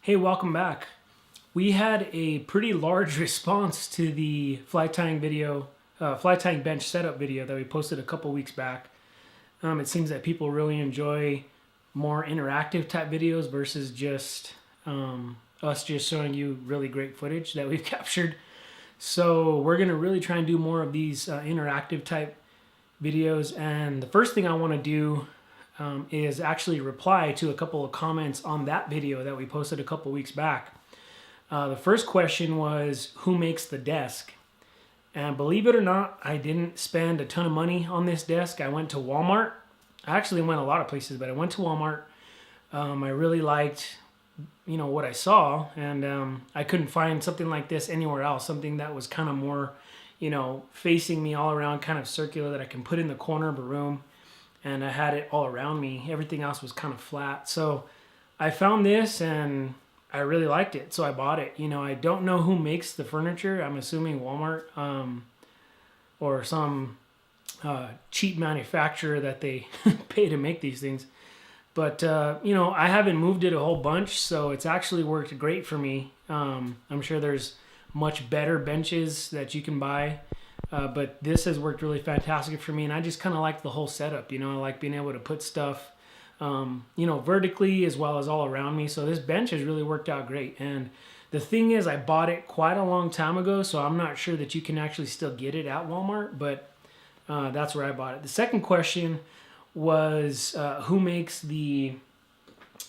Hey, welcome back. We had a pretty large response to the fly tying video, fly tying bench setup video that we posted a couple weeks back. It seems that people really enjoy more interactive type videos versus just us just showing you really great footage that we've captured. So we're gonna really try and do more of these interactive type videos. And the first thing I want to do is actually reply to a couple of comments on that video that we posted a couple weeks back. The first question was, who makes the desk? And believe it or not, I didn't spend a ton of money on this desk. I went to Walmart. I actually went a lot of places, but I went to Walmart. I really liked, what I saw, and I couldn't find something like this anywhere else. Something that was kind of more, facing me all around, kind of circular, that I can put in the corner of a room. And I had it all around me. Everything else was kind of flat. So I found this and I really liked it. So I bought it. I don't know who makes the furniture. I'm assuming Walmart or some cheap manufacturer that they pay to make these things. But, I haven't moved it a whole bunch. So it's actually worked great for me. I'm sure there's much better benches that you can buy. But this has worked really fantastic for me, and I just kind of like the whole setup. I like being able to put stuff, vertically as well as all around me. So this bench has really worked out great. And the thing is, I bought it quite a long time ago, so I'm not sure that you can actually still get it at Walmart, but that's where I bought it. The second question was, who makes the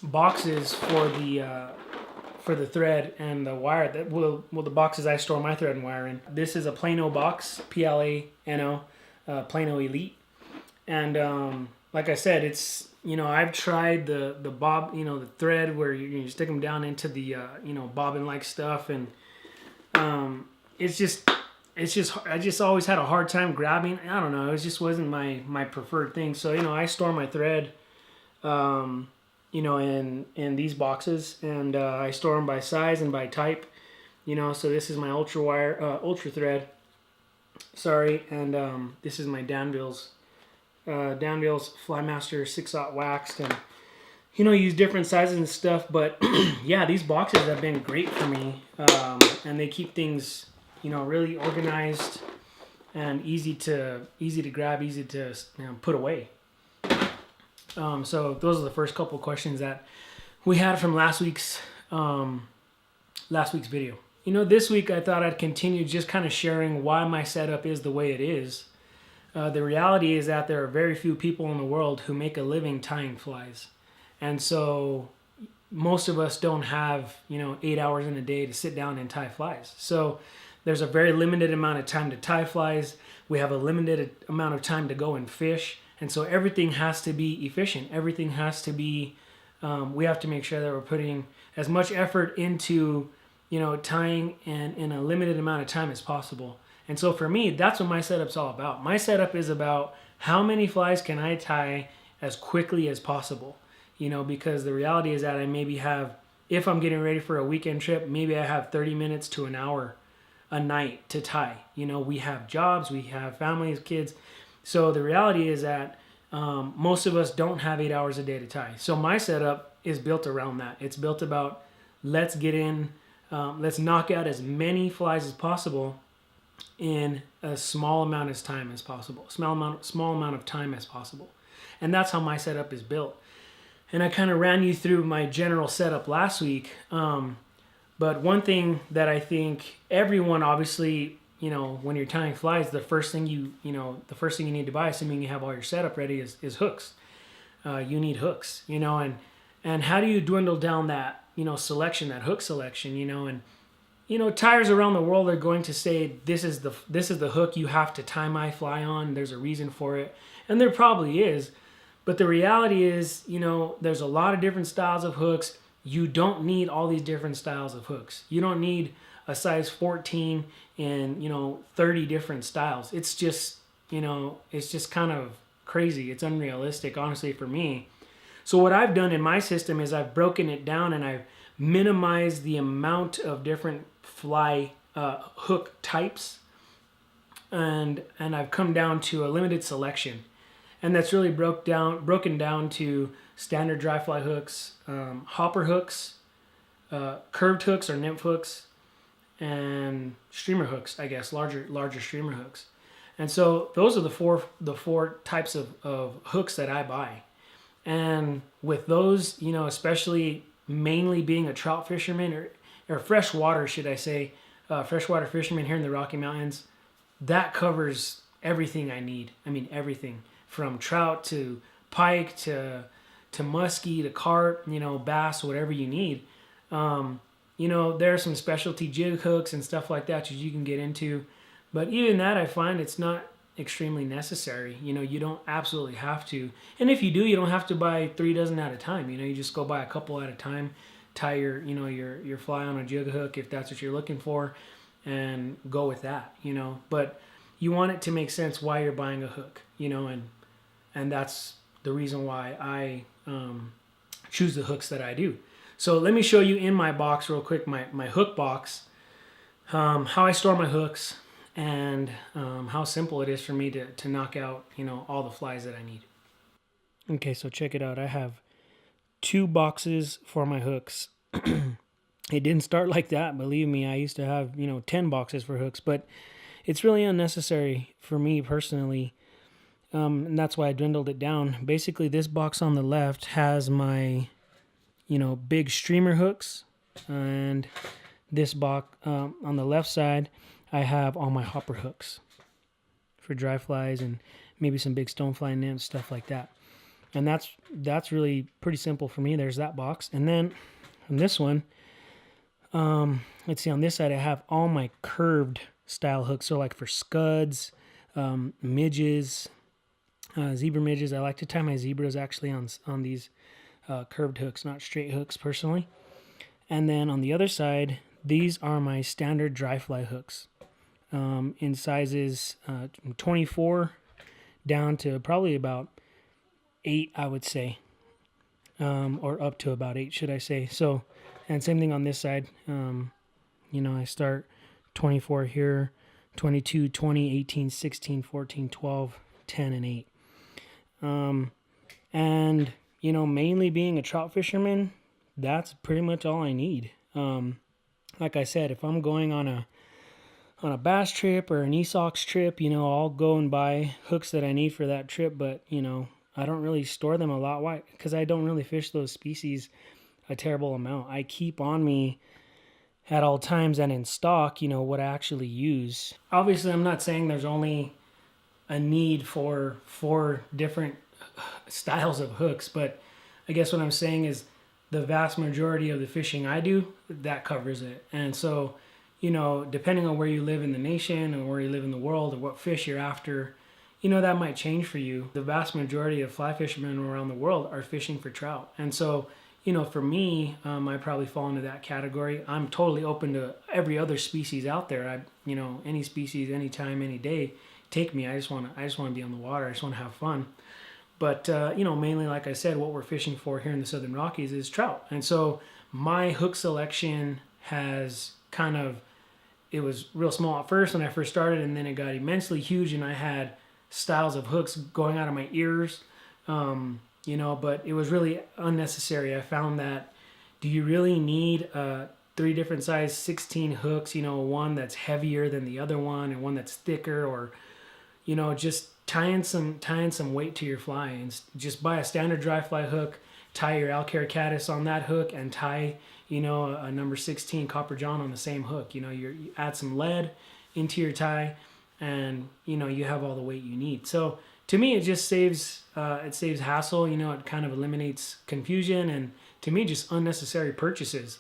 boxes for the thread and the wire that the boxes I store my thread and wire in. This is a Plano box, Plano, Plano Elite, and like I said, it's I've tried the bob, the thread where you stick them down into the bobbin like stuff, and it's just I just always had a hard time grabbing. I don't know, it just wasn't my preferred thing. So I store my thread in these boxes, and I store them by size and by type, so this is my ultra thread, and this is my Danville's Flymaster 6/0 waxed, and use different sizes and stuff, but yeah, these boxes have been great for me, and they keep things really organized and easy to grab, easy to put away. So those are the first couple questions that we had from last week's video. This week I thought I'd continue just kind of sharing why my setup is the way it is. The reality is that there are very few people in the world who make a living tying flies. And so most of us don't have, 8 hours in a day to sit down and tie flies. So there's a very limited amount of time to tie flies. We have a limited amount of time to go and fish. And so everything has to be efficient. Everything has to be, we have to make sure that we're putting as much effort into, tying in a limited amount of time as possible. And so for me, that's what my setup's all about. My setup is about how many flies can I tie as quickly as possible, because the reality is that I maybe have, if I'm getting ready for a weekend trip, maybe I have 30 minutes to an hour a night to tie. We have jobs, we have families, kids. So the reality is that most of us don't have 8 hours a day to tie. So my setup is built around that. It's built about, let's get in, let's knock out as many flies as possible in a small amount of time as possible, small amount of time as possible. And that's how my setup is built. And I kind of ran you through my general setup last week. But one thing that I think everyone obviously, when you're tying flies, the first thing you need to buy, assuming you have all your setup ready, is hooks. You need hooks, and how do you dwindle down that, selection, that hook selection, and tires around the world are going to say, this is the hook you have to tie my fly on. There's a reason for it. And there probably is. But the reality is, there's a lot of different styles of hooks. You don't need all these different styles of hooks. You don't need a size 14 in 30 different styles. It's just kind of crazy. It's unrealistic, honestly, for me. So what I've done in my system is I've broken it down and I've minimized the amount of different fly hook types, and I've come down to a limited selection, and that's really broken down to standard dry fly hooks, hopper hooks, curved hooks or nymph hooks, and streamer hooks, I guess, larger streamer hooks. And so those are the four types of hooks that I buy. And with those, especially mainly being a trout fisherman or freshwater, should I say, freshwater fisherman here in the Rocky Mountains, that covers everything I need. I mean, everything from trout to pike to muskie to carp, bass, whatever you need. There are some specialty jig hooks and stuff like that you can get into. But even that, I find it's not extremely necessary. You don't absolutely have to. And if you do, you don't have to buy 3 dozen at a time. You just go buy a couple at a time, tie your fly on a jig hook if that's what you're looking for, and go with that, But you want it to make sense why you're buying a hook, and that's the reason why I choose the hooks that I do. So let me show you in my box real quick, my hook box, how I store my hooks, and how simple it is for me to knock out, all the flies that I need. Okay, so check it out. I have 2 boxes for my hooks. It didn't start like that, believe me. I used to have, 10 boxes for hooks, but it's really unnecessary for me personally. And that's why I dwindled it down. Basically, this box on the left has my, big streamer hooks, and this box on the left side, I have all my hopper hooks for dry flies and maybe some big stonefly nymphs, stuff like that. And that's really pretty simple for me. There's that box. And then on this one, let's see, on this side I have all my curved style hooks. So like for scuds, midges, zebra midges. I like to tie my zebras actually on these curved hooks, not straight hooks personally. And then on the other side, these are my standard dry fly hooks in sizes 24 down to probably about 8, I would say, or up to about 8, should I say. So, and same thing on this side. I start 24 here, 22, 20, 18, 16, 14, 12, 10, and 8. And, mainly being a trout fisherman, that's pretty much all I need. Like I said, if I'm going on a bass trip or an Esox trip, I'll go and buy hooks that I need for that trip. But, I don't really store them a lot. Why? Because I don't really fish those species a terrible amount. I keep on me at all times and in stock, what I actually use. Obviously, I'm not saying there's only a need for 4 different styles of hooks, but I guess what I'm saying is the vast majority of the fishing I do, that covers it. And so, depending on where you live in the nation or where you live in the world or what fish you're after, that might change for you. The vast majority of fly fishermen around the world are fishing for trout. And so, for me, I probably fall into that category. I'm totally open to every other species out there. Any species, anytime, any day, take me. I just want to be on the water. I just want to have fun. But, mainly, like I said, what we're fishing for here in the Southern Rockies is trout. And so my hook selection has it was real small at first when I first started, and then it got immensely huge, and I had styles of hooks going out of my ears, but it was really unnecessary. I found that, do you really need 3 different size 16 hooks, one that's heavier than the other one and one that's thicker, or, just tying some weight to your fly, and just buy a standard dry fly hook, tie your Alcaracatus on that hook, and tie, a number 16 Copper John on the same hook. You add some lead into your tie, and you have all the weight you need. So to me, it just saves hassle. It kind of eliminates confusion, and to me, just unnecessary purchases.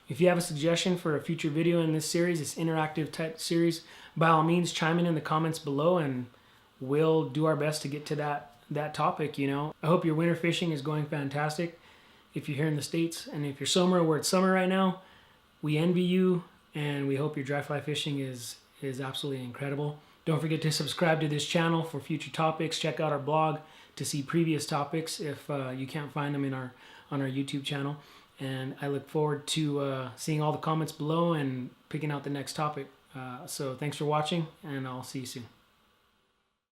If you have a suggestion for a future video in this series, this interactive type series, by all means, chime in the comments below, and we'll do our best to get to that topic. I hope your winter fishing is going fantastic. If you're here in the States, and if you're somewhere where it's summer right now, we envy you, and we hope your dry fly fishing is absolutely incredible. Don't forget to subscribe to this channel for future topics. Check out our blog to see previous topics if you can't find them on our YouTube channel. And I look forward to seeing all the comments below and picking out the next topic. So thanks for watching, and I'll see you soon.